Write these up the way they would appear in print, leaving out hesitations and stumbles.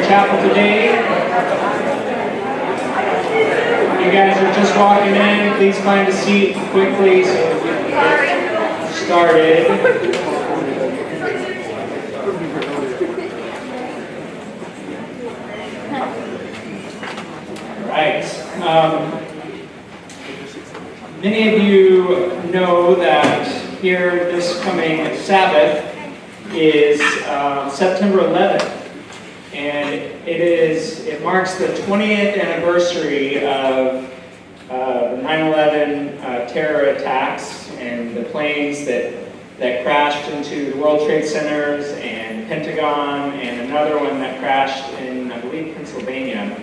chapel today. You guys are just walking in. Please find a seat quickly so we can get started. All right. Many of you know that here this coming Sabbath is September 11th, and it marks the 20th anniversary of the 9/11 terror attacks and the planes that crashed into the World Trade Centers and Pentagon, and another one that crashed in, I believe, Pennsylvania.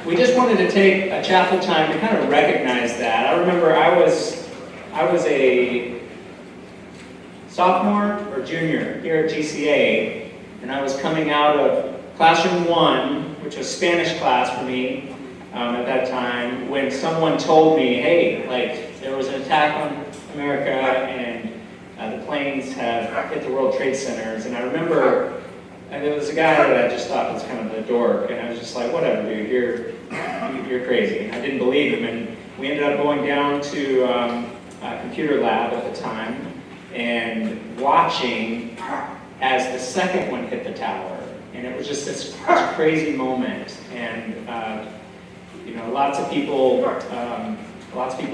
We just wanted to take a chapel time to kind of recognize that. I remember I was a sophomore or junior here at GCA, and I was coming out of classroom 1, which was Spanish class for me at that time, when someone told me, hey, like, there was an attack on America and the planes have hit the World Trade Centers. And I remember, and there was a guy that I just thought was kind of a dork, and I was just like, whatever, dude, you're crazy. And I didn't believe him, and we ended up going down to a computer lab at the time and watching as the second one hit the tower. And it was just this crazy moment. And lots of people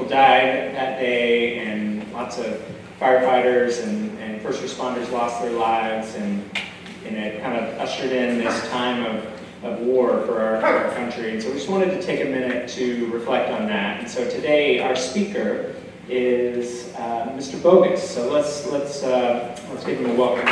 died that day, and lots of firefighters and first responders lost their lives, and it kind of ushered in this time of war for our country. And so we just wanted to take a minute to reflect on that. And so today our speaker is Mr. Bogus. So let's give him a welcome.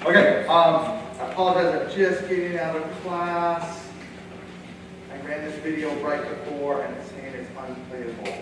Okay, I apologize, I'm just getting out of class. I ran this video right before, and it's saying it's unplayable.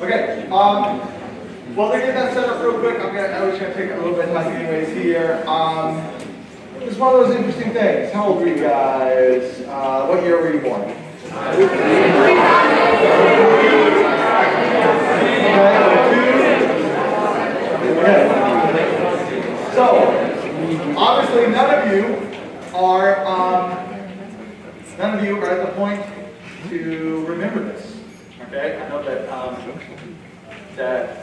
Okay, well, to get that set up real quick, I was going to take a little bit of time anyways here. It's one of those interesting things. How old were you guys? What year were you born? Okay. So, obviously none of you are at the point to remember this. Okay, I know that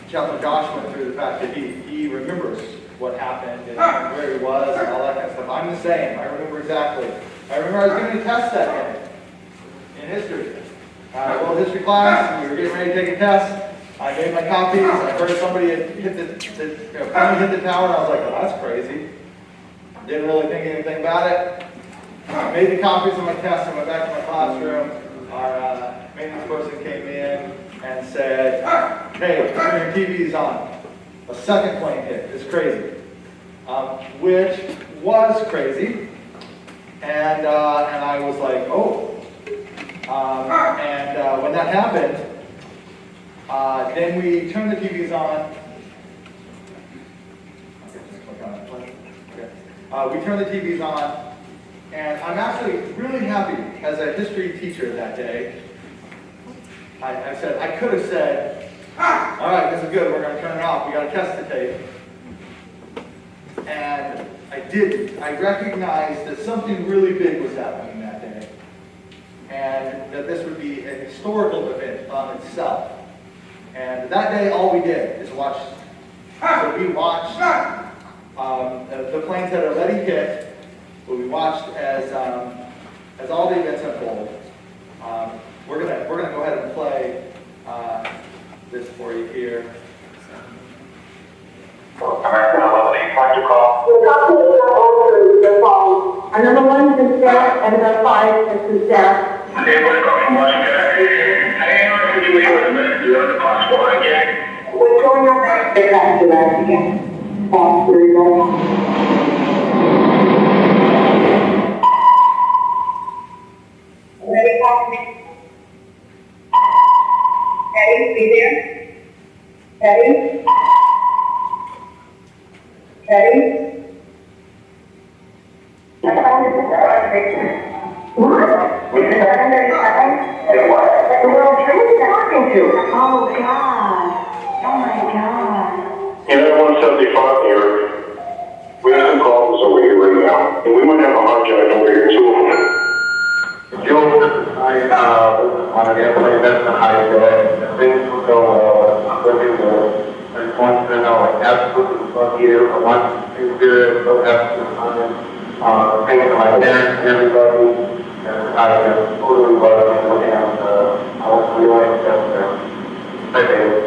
Chaplain Josh went through the fact that he remembers what happened and where he was and all that kind of stuff. I'm the same. I remember exactly. I remember I was giving a test that day in history. World history class. We were getting ready to take a test. I made my copies. I heard somebody had hit the plane hit the tower, and I was like, "Oh, that's crazy." Didn't really think anything about it. I made the copies of my test and went back to my classroom. Our maintenance person came in and said, "Hey, turn your TVs on. A second plane hit. It's crazy." Which was crazy. And I was like, "Oh, When that happened, then we turned the TVs on. We turned the TVs on, and I'm actually really happy as a history teacher that day. I said, I could have said, all right, this is good, we're going to turn it off, we got to test the tape. And I didn't. I recognized that something really big was happening that day. And that this would be a historical event on itself. And that day, all we did is watch. So we watched the planes that already hit, but we watched as all the events unfold. We're gonna go ahead and play this for you here. American 11, trying to call. Our number 1 is death, and number 5 is death. Hey, what's going on, Jack? Hey, could you leave with a minute? You have the passport, Jack? What's going on there? They're back to that again. Ready, talk to me. Ready, be there. Ready. Ready? I found this what? We said 137? What? The world trade is talking to. Oh, God. Oh, my God. You know, 175 here. We have some calls over here right now. And we might have a hard drive over here, too. Joe, this is one of the airplanes that's the high bed. Things will go well. Living good. I just want you to know, I absolutely love you. I want you to do it so absolutely. Thanks to my parents and everybody. And I just totally love you. And I want to really accept them. Bye, David.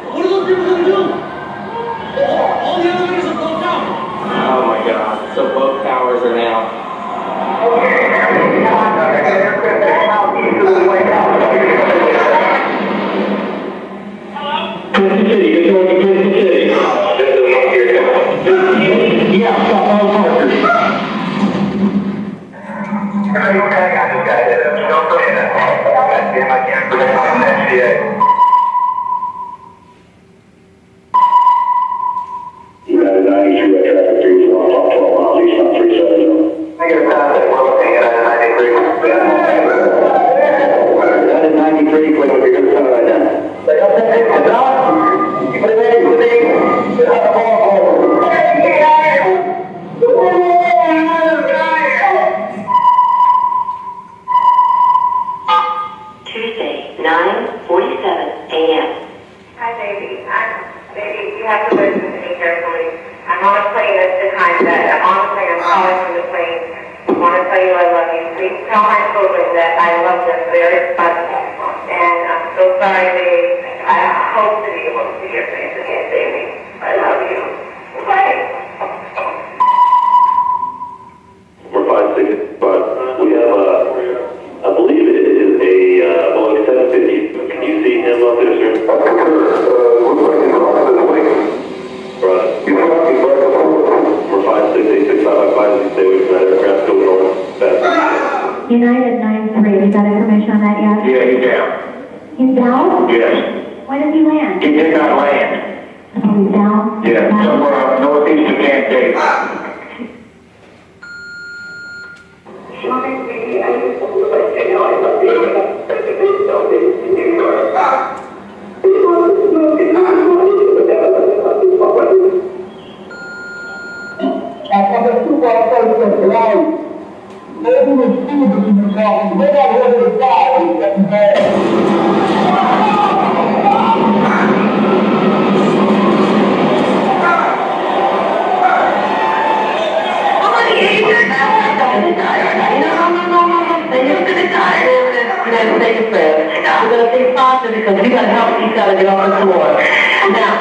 What are those people going to do? All the elevators are blocked out. Oh my God, so both towers are now. Kansas City, good morning, Kansas City. This is not here. Yeah, stop all parkers. I got this guy. Don't push it. Goddamn, I can't predict on that shit. You had a 93 at traffic 3 for off 12 miles east on 37. Negative traffic, we're looking at a 93. That is 93, click with your good center right now. Stay up there, it's out. Keep it ready for me. Have the ball over. Tuesday, 9:47 a.m. Hi, baby. Baby, you have to listen to me carefully. I'm on a plane at the time that I'm on the plane. I'm calling from the plane. I want to tell you I love you. Please tell my children that I love them very much. And I'm so sorry, baby. I hope to be able to see your face again, baby. I love you. Bye. We're 5-6, but we have I believe it is a Boeing 750. Can you see him up there, sir? Looks like he's off this way. Right. We're 5-6-8-6-5-5-5. Stay away from that aircraft. Go north. Fast. United 9-3, you got information on that yet? Yeah, he's down. He's down? Yes. When does he land? He did not land. Oh, he's down? Yeah, somewhere up northeast of Kansas City. Baby, I just want to let you know I love you. It's so big to New York. I want to smoke and I want to do whatever. That's the football coach is right. Maybe the students in the class, they got rid of the guy who's getting bad. We're going to stay positive because we got to help each other get off the floor. Now,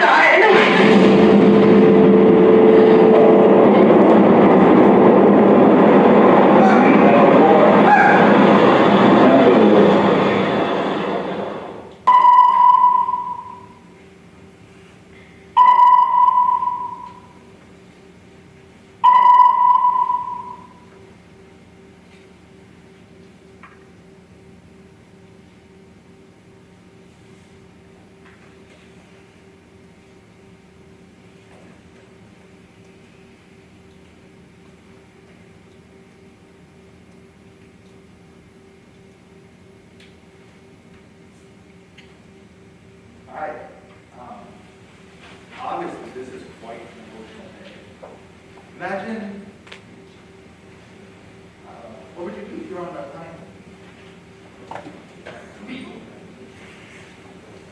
run that thing.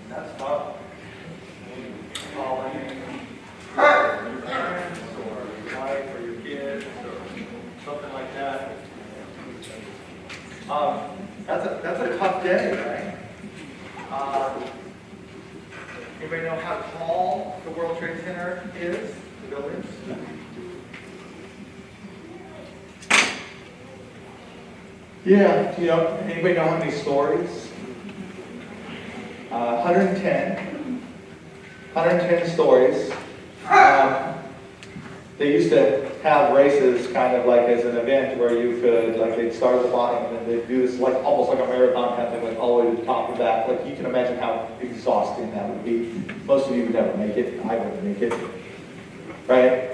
And that's tough. Calling your parents or your wife or your kids or something like that. That's a tough day, right? Anybody know how tall the World Trade Center is, the buildings? Yeah, anybody know how many stories? 110 stories. They used to have races kind of like as an event where you could, like they'd start at the bottom and then they'd do this like almost like a marathon kind of thing, like all the way to the top and back. Like you can imagine how exhausting that would be. Most of you would never make it. I wouldn't make it. Right?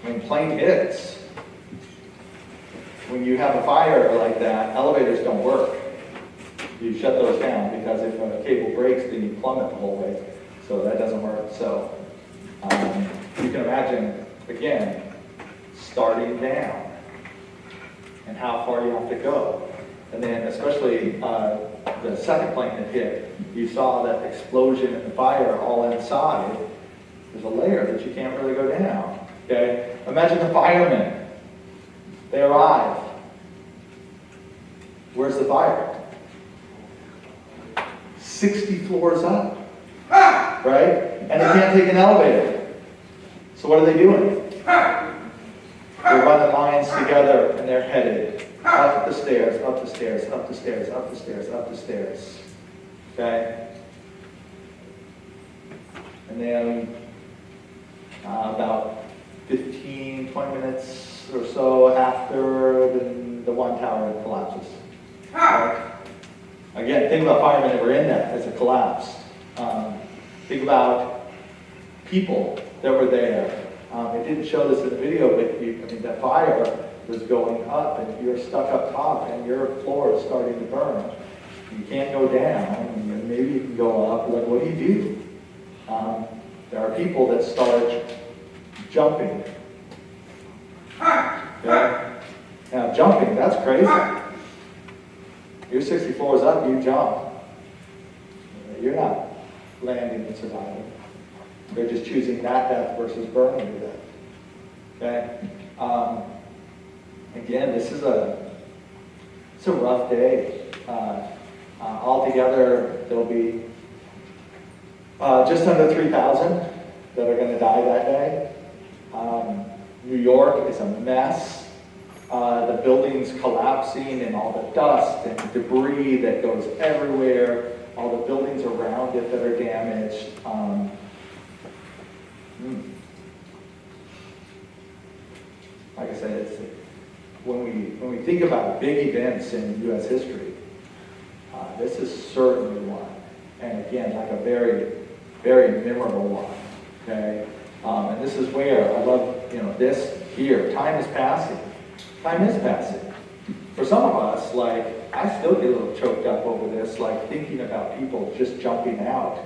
When plane hits, when you have a fire like that, elevators don't work. You shut those down because if a cable breaks, then you plummet the whole way. So that doesn't work. So you can imagine, again, starting down and how far you have to go. And then especially the second plane that hit, you saw that explosion and the fire all inside. There's a layer that you can't really go down. Okay? Imagine the firemen. They arrive. Where's the fire? 60 floors up. Right? And they can't take an elevator. So what are they doing? They're running lines together and they're headed up the stairs, up the stairs, up the stairs, up the stairs, up the stairs. Okay? And then about 15, 20 minutes or so after, the one tower collapses. Right? Again, think about firemen that were in that as it collapsed. Think about people that were there. It didn't show this in the video, but that fire was going up and you're stuck up top and your floor is starting to burn. You can't go down, and maybe you can go up. Like, what do you do? There are people that start jumping. Okay? Now, jumping, that's crazy. You're 60 floors up, you jump. You're not landing and surviving. They're just choosing that death versus burning to death. Okay? Again, it's a rough day. Altogether, there'll be just under 3,000 that are going to die that day. New York is a mess. The buildings collapsing and all the dust and debris that goes everywhere. All the buildings around it that are damaged. Like I said, when we think about big events in U.S. history, this is certainly one. And again, like a very, very memorable one. Okay, and this is where I love, this here. Time is passing. Time is passing. For some of us, like, I still get a little choked up over this, like thinking about people just jumping out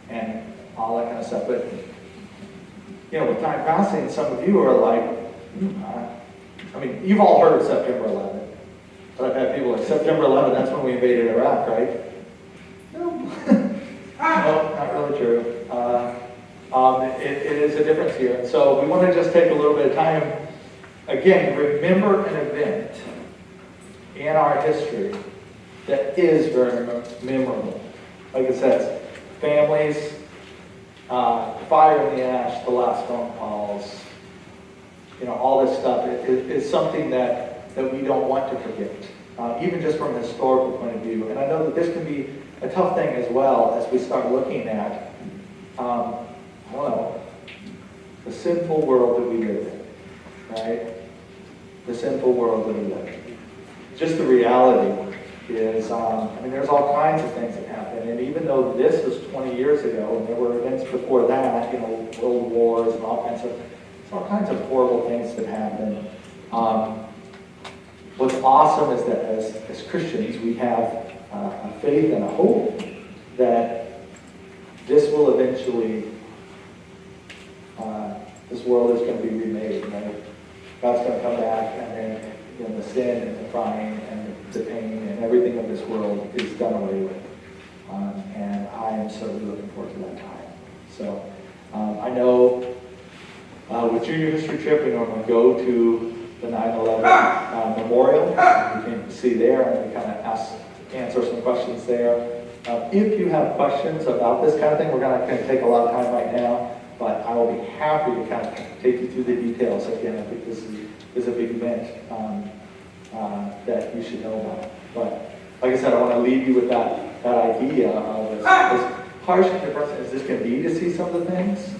and all that kind of stuff. But, with time passing, some of you are like, you've all heard of September 11th. But I've had people like, September 11th, that's when we invaded Iraq, right? No. No, not really true. It is a difference here. And so we want to just take a little bit of time, again, remember an event in our history that is very memorable. Like it says, families, fire in the ash, the last phone calls, all this stuff is something that we don't want to forget, even just from a historical point of view. And I know that this can be a tough thing as well as we start looking at, the sinful world that we live in, right? The sinful world that we live in. Just the reality is, there's all kinds of things that happen. And even though this was 20 years ago, and there were events before that, world wars and all kinds of, there's all kinds of horrible things that happen. What's awesome is that as Christians, we have a faith and a hope that this will eventually, this world is going to be remade, right? God's going to come back, and then the sin and the crying and the pain and everything of this world is done away with. And I am certainly looking forward to that time. So I know with junior history trip, we normally go to the 9/11 memorial. You can see there, and we kind of answer some questions there. If you have questions about this kind of thing, we're not going to take a lot of time right now, but I will be happy to kind of take you through the details. Again, I think this is a big event that you should know about. But like I said, I want to leave you with that idea of as harsh and depressing as this can be to see some of the things.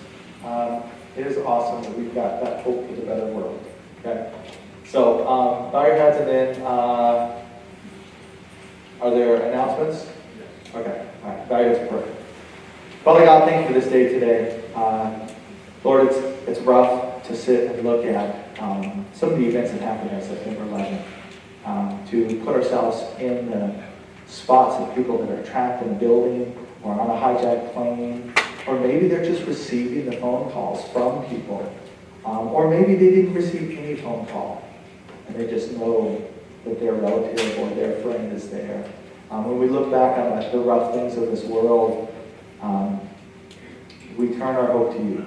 It is awesome that we've got that hope for the better world. Okay, so bow your heads, and then are there announcements? Okay, all right, bow your heads, perfect. Father God, thank you for this day today. Lord, it's rough to sit and look at some of the events that happened on September 11th. To put ourselves in the spots of people that are trapped in a building or on a hijacked plane, or maybe they're just receiving the phone calls from people, or maybe they didn't receive any phone call, and they just know that their relative or their friend is there. When we look back on the rough things of this world, we turn our hope to you.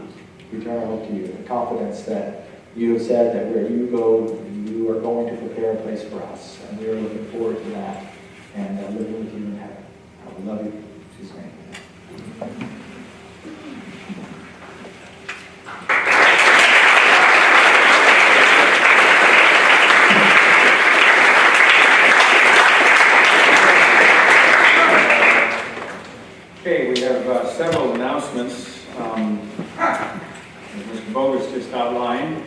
We turn our hope to you, the confidence that you have said that where you go, you are going to prepare a place for us, and we are looking forward to that and living with you in heaven. We love you. In Jesus' name. Okay, we have several announcements. As Mr. Bogus just outlined,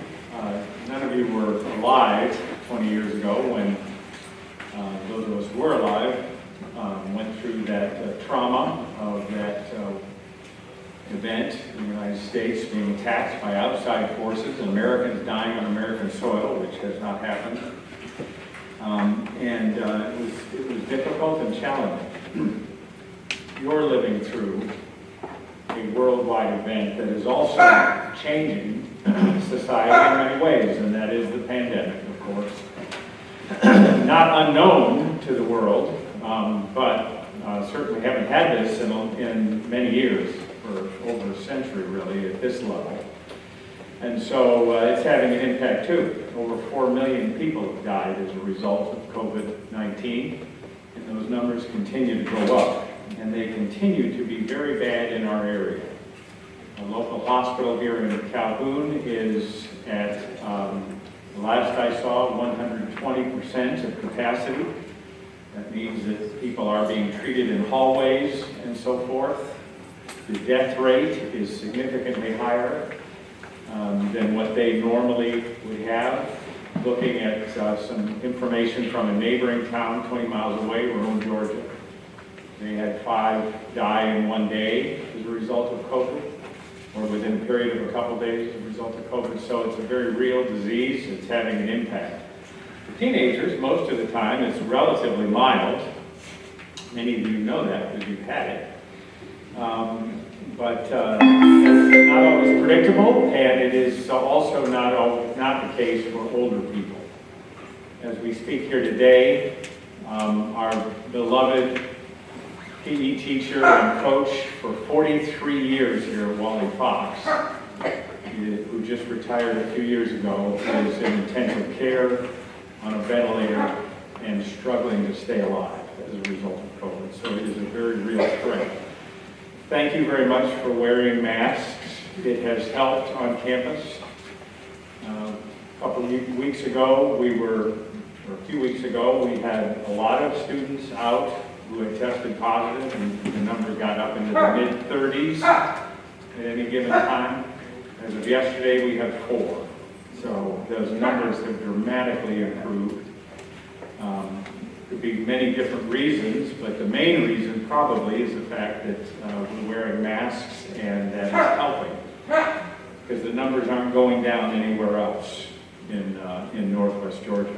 none of you were alive 20 years ago when those of us who were alive went through that trauma of that event in the United States being attacked by outside forces and Americans dying on American soil, which has not happened. It was difficult and challenging. You're living through a worldwide event that is also changing society in many ways, and that is the pandemic, of course. Not unknown to the world, but certainly haven't had this in many years, for over a century really, at this level. And so it's having an impact too. Over 4 million people have died as a result of COVID-19, and those numbers continue to go up. And they continue to be very bad in our area. A local hospital here in Calhoun is at, the last I saw, 120% of capacity. That means that people are being treated in hallways and so forth. The death rate is significantly higher than what they normally would have. Looking at some information from a neighboring town 20 miles away, Rome, Georgia. They had 5 die in one day as a result of COVID, or within a period of a couple days as a result of COVID. So it's a very real disease. It's having an impact. For teenagers, most of the time, it's relatively mild. Many of you know that because you've had it. But it's not always predictable, and it is also not the case for older people. As we speak here today, our beloved PE teacher and coach for 43 years here at Wally Fox, who just retired a few years ago, is in intensive care on a ventilator and struggling to stay alive as a result of COVID. So it is a very real threat. Thank you very much for wearing masks. It has helped on campus. A couple of weeks ago, a few weeks ago, we had a lot of students out who had tested positive, and the numbers got up into the mid-30s at any given time. As of yesterday, we have 4. So those numbers have dramatically improved. Could be many different reasons, but the main reason probably is the fact that we're wearing masks, and that is helping, because the numbers aren't going down anywhere else in Northwest Georgia.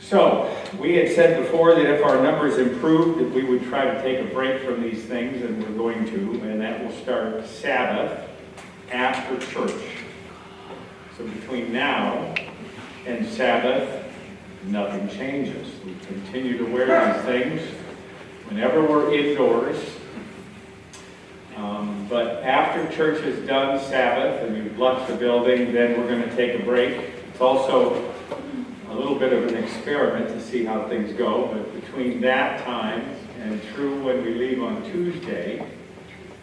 So, we had said before that if our numbers improved, that we would try to take a break from these things, and we're going to, and that will start Sabbath after church. So between now and Sabbath, nothing changes. We continue to wear these things whenever we're indoors. But after church is done, Sabbath, and we've left the building, then we're going to take a break. It's also a little bit of an experiment to see how things go, but between that time and through when we leave on Tuesday,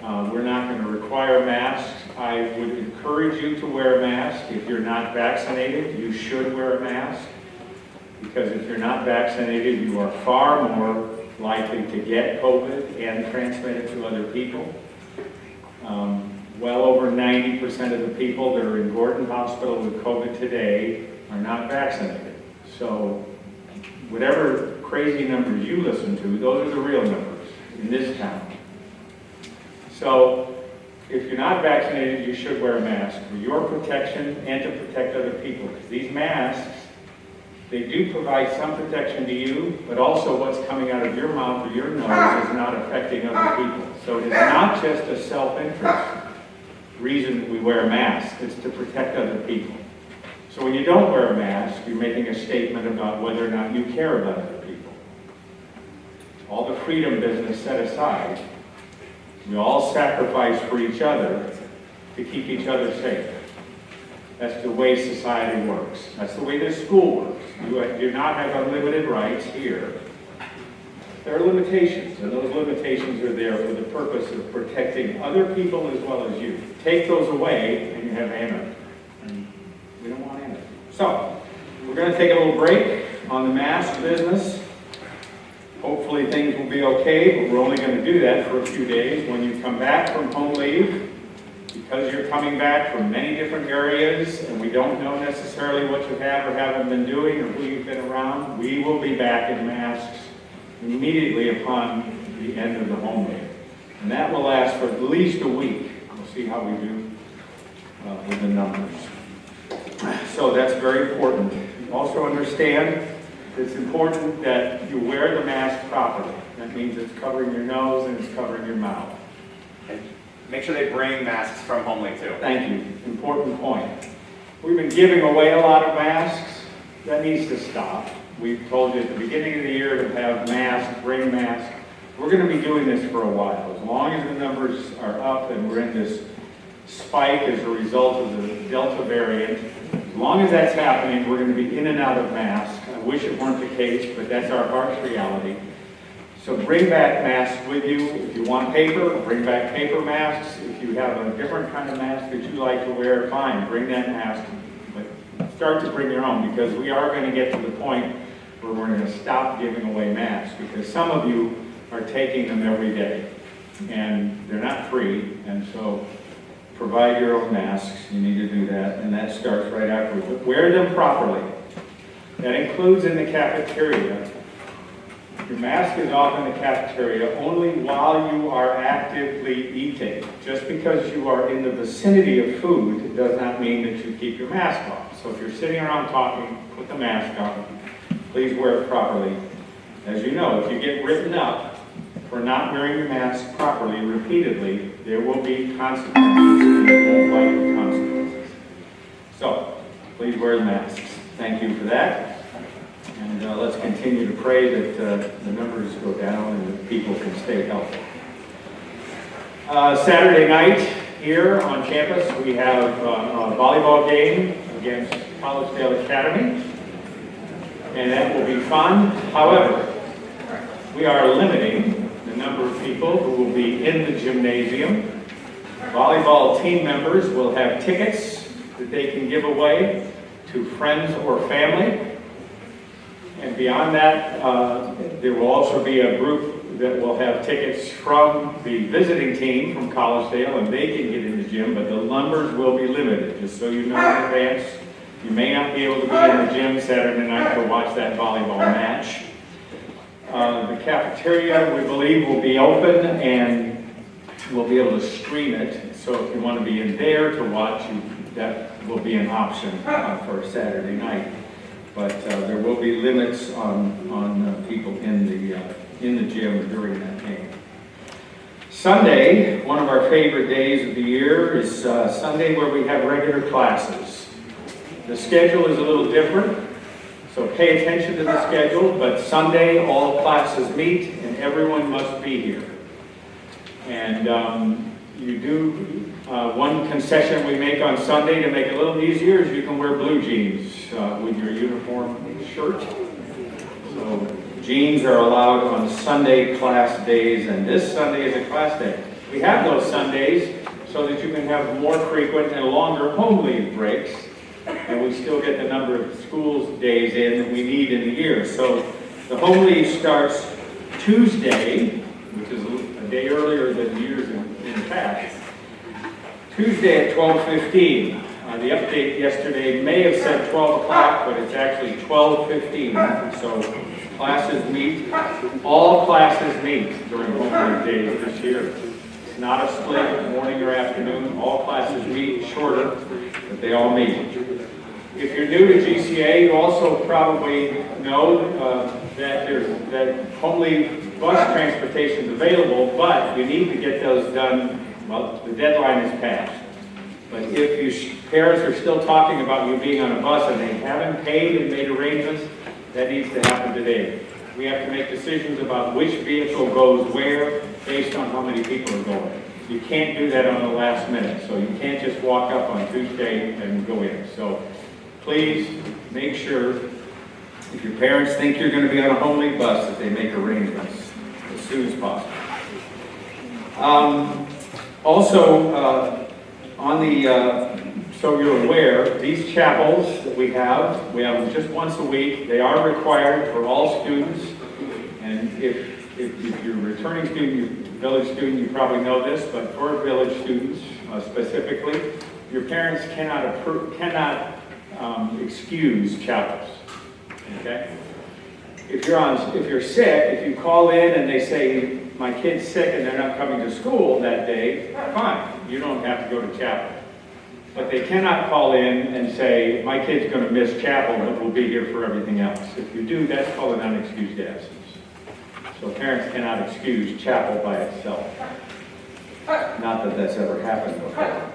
we're not going to require masks. I would encourage you to wear a mask. If you're not vaccinated, you should wear a mask, because if you're not vaccinated, you are far more likely to get COVID and transmit it to other people. Well over 90% of the people that are in Gordon Hospital with COVID today are not vaccinated. So whatever crazy numbers you listen to, those are the real numbers in this town. So if you're not vaccinated, you should wear a mask for your protection and to protect other people. Because these masks, they do provide some protection to you, but also what's coming out of your mouth or your nose is not affecting other people. So it's not just a self-interest reason we wear a mask, it's to protect other people. So when you don't wear a mask, you're making a statement about whether or not you care about other people. All the freedom business set aside, we all sacrifice for each other to keep each other safe. That's the way society works. That's the way this school works. You do not have unlimited rights here. There are limitations, and those limitations are there for the purpose of protecting other people as well as you. Take those away, and you have anarchy. And we don't want anarchy. So, we're going to take a little break on the mask business. Hopefully things will be okay, but we're only going to do that for a few days. When you come back from home leave, because you're coming back from many different areas, and we don't know necessarily what you have or haven't been doing or who you've been around, we will be back in masks immediately upon the end of the home leave. And that will last for at least a week. We'll see how we do with the numbers. So that's very important. Also understand it's important that you wear the mask properly. That means it's covering your nose and it's covering your mouth. And make sure they bring masks from home leave too. Thank you. Important point. We've been giving away a lot of masks. That needs to stop. We've told you at the beginning of the year to have masks, bring masks. We're going to be doing this for a while. As long as the numbers are up and we're in this spike as a result of the Delta variant, as long as that's happening, we're going to be in and out of masks. I wish it weren't the case, but that's our harsh reality. So bring back masks with you. If you want paper, bring back paper masks. If you have a different kind of mask that you like to wear, fine, bring that mask. But start to bring your own, because we are going to get to the point where we're going to stop giving away masks, because some of you are taking them every day, and they're not free, and so provide your own masks. You need to do that, and that starts right afterwards. But wear them properly. That includes in the cafeteria. Your mask is off in the cafeteria only while you are actively eating. Just because you are in the vicinity of food does not mean that you keep your mask off. So if you're sitting around talking, put the mask on. Please wear it properly. As you know, if you get written up for not wearing your mask properly repeatedly, there will be consequences, and you won't like the consequences. So, please wear the masks. Thank you for that. And let's continue to pray that the numbers go down and that people can stay healthy. Saturday night here on campus, we have a volleyball game against Collegedale Academy. And that will be fun. However, we are limiting the number of people who will be in the gymnasium. Volleyball team members will have tickets that they can give away to friends or family. And beyond that, there will also be a group that will have tickets from the visiting team from Collegedale, and they can get in the gym, but the numbers will be limited, just so you know in advance. You may not be able to be in the gym Saturday night to watch that volleyball match. The cafeteria, we believe, will be open, and we'll be able to stream it. So if you want to be in there to watch, that will be an option for Saturday night. But there will be limits on people in the gym during that game. Sunday, one of our favorite days of the year, is Sunday where we have regular classes. The schedule is a little different, so pay attention to the schedule, but Sunday all classes meet and everyone must be here. And you do, one concession we make on Sunday to make it a little easier is you can wear blue jeans with your uniform shirt. So jeans are allowed on Sunday class days, and this Sunday is a class day. We have those Sundays so that you can have more frequent and longer home leave breaks, and we still get the number of school days in that we need in a year. So the home leave starts Tuesday, which is a day earlier than years in the past. Tuesday at 12:15. The update yesterday may have said 12 o'clock, but it's actually 12:15. So classes meet, all classes meet during home leave days this year. It's not a split, morning or afternoon. All classes meet, shorter, but they all meet. If you're new to GCA, you also probably know that home leave bus transportation is available, but you need to get those done. Well, the deadline is passed. But if parents are still talking about you being on a bus and they haven't paid and made arrangements, that needs to happen today. We have to make decisions about which vehicle goes where based on how many people are going. You can't do that on the last minute, so you can't just walk up on Tuesday and go in. So please make sure, if your parents think you're going to be on a home leave bus, that they make arrangements as soon as possible. So you're aware, these chapels that we have them just once a week. They are required for all students. And if you're a returning student, village student, you probably know this, but for village students specifically, your parents cannot excuse chapels. Okay? If you're sick, if you call in and they say, my kid's sick and they're not coming to school that day, fine, you don't have to go to chapel. But they cannot call in and say, my kid's going to miss chapel, but will be here for everything else. If you do, that's called an unexcused absence. So parents cannot excuse chapel by itself. Not that that's ever happened before.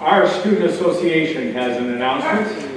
Our student association has an announcement.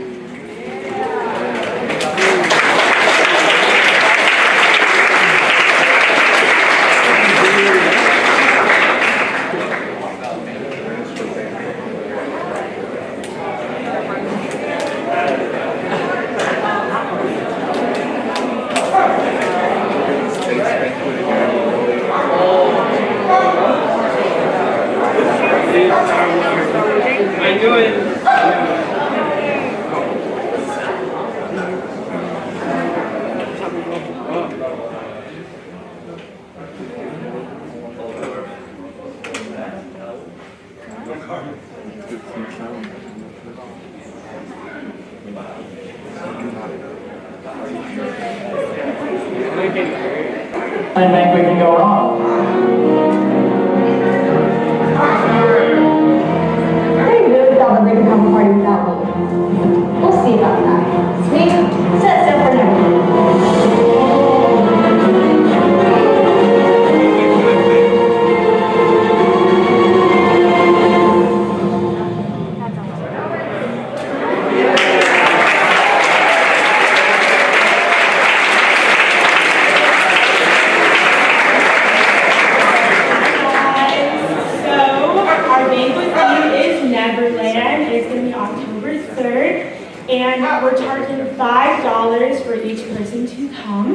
I think we can go wrong. They really thought that they could have a party without me. We'll see about that. Sweet, set for now. And we're charging $5 for each person to come.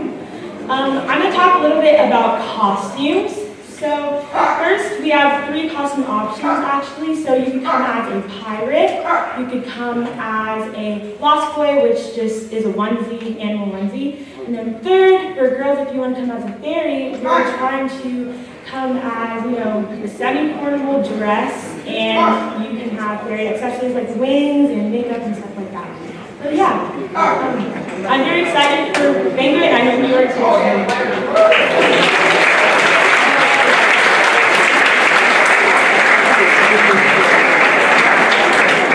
I'm going to talk a little bit about costumes. So first, we have 3 costume options actually. So you can come as a pirate, you could come as a Lost Boy, which just is a onesie, animal onesie. And then third, for girls, if you want to come as a fairy, we're trying to come as, a semi-portable dress, and you can have fairy accessories like wings and makeup and stuff like that. So yeah, I'm very excited for Banquet, and I know you are too.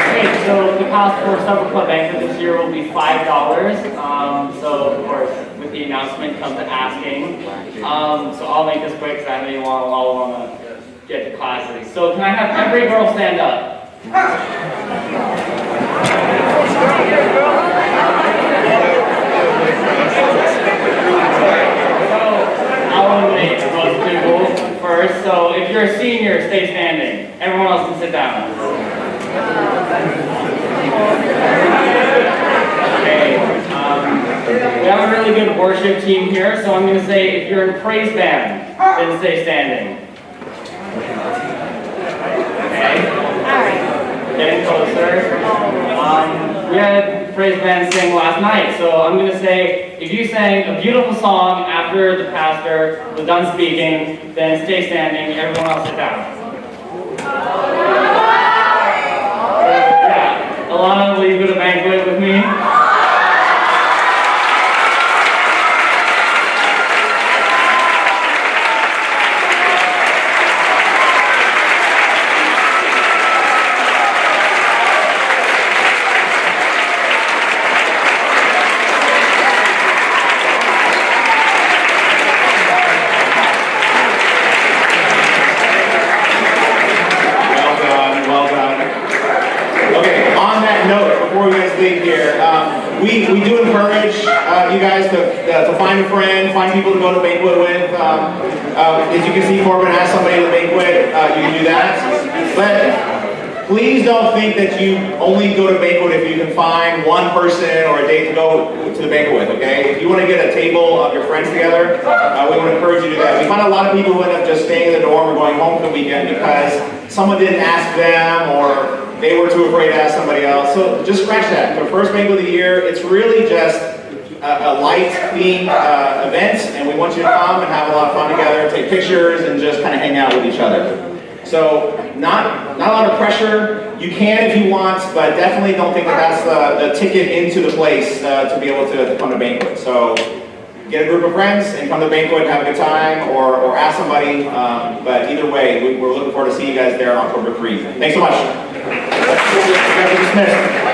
Okay, so the cost for Supper Club Banquet this year will be $5. So of course, with the announcement comes the asking. So I'll make this quick because I know you all want to get to classes. So can I have every girl stand up? worship team here, so I'm going to say if you're in praise band, then stay standing. Okay? Alright. Getting closer. We had praise band sing last night, so I'm going to say if you sang a beautiful song after the pastor was done speaking, then stay standing, everyone else sit down. Yeah, Alana, will you go to banquet with me? We do encourage you guys to find a friend, find people to go to banquet with. As you can see, Corbin asked somebody at the banquet, you can do that. But please don't think that you only go to banquet if you can find one person or a date to go to the banquet with, okay? If you want to get a table of your friends together, we want to encourage you to do that. We find a lot of people who end up just staying in the dorm or going home for the weekend because someone didn't ask them or they were too afraid to ask somebody else. So just scratch that. For the first banquet of the year, it's really just a light themed event, and we want you to come and have a lot of fun together, take pictures, and just kind of hang out with each other. So not a lot of pressure. You can if you want, but definitely don't think that that's the ticket into the place to be able to come to banquet. So get a group of friends and come to banquet and have a good time, or ask somebody. But either way, we're looking forward to seeing you guys there on October 3. Thanks so much. You guys are dismissed.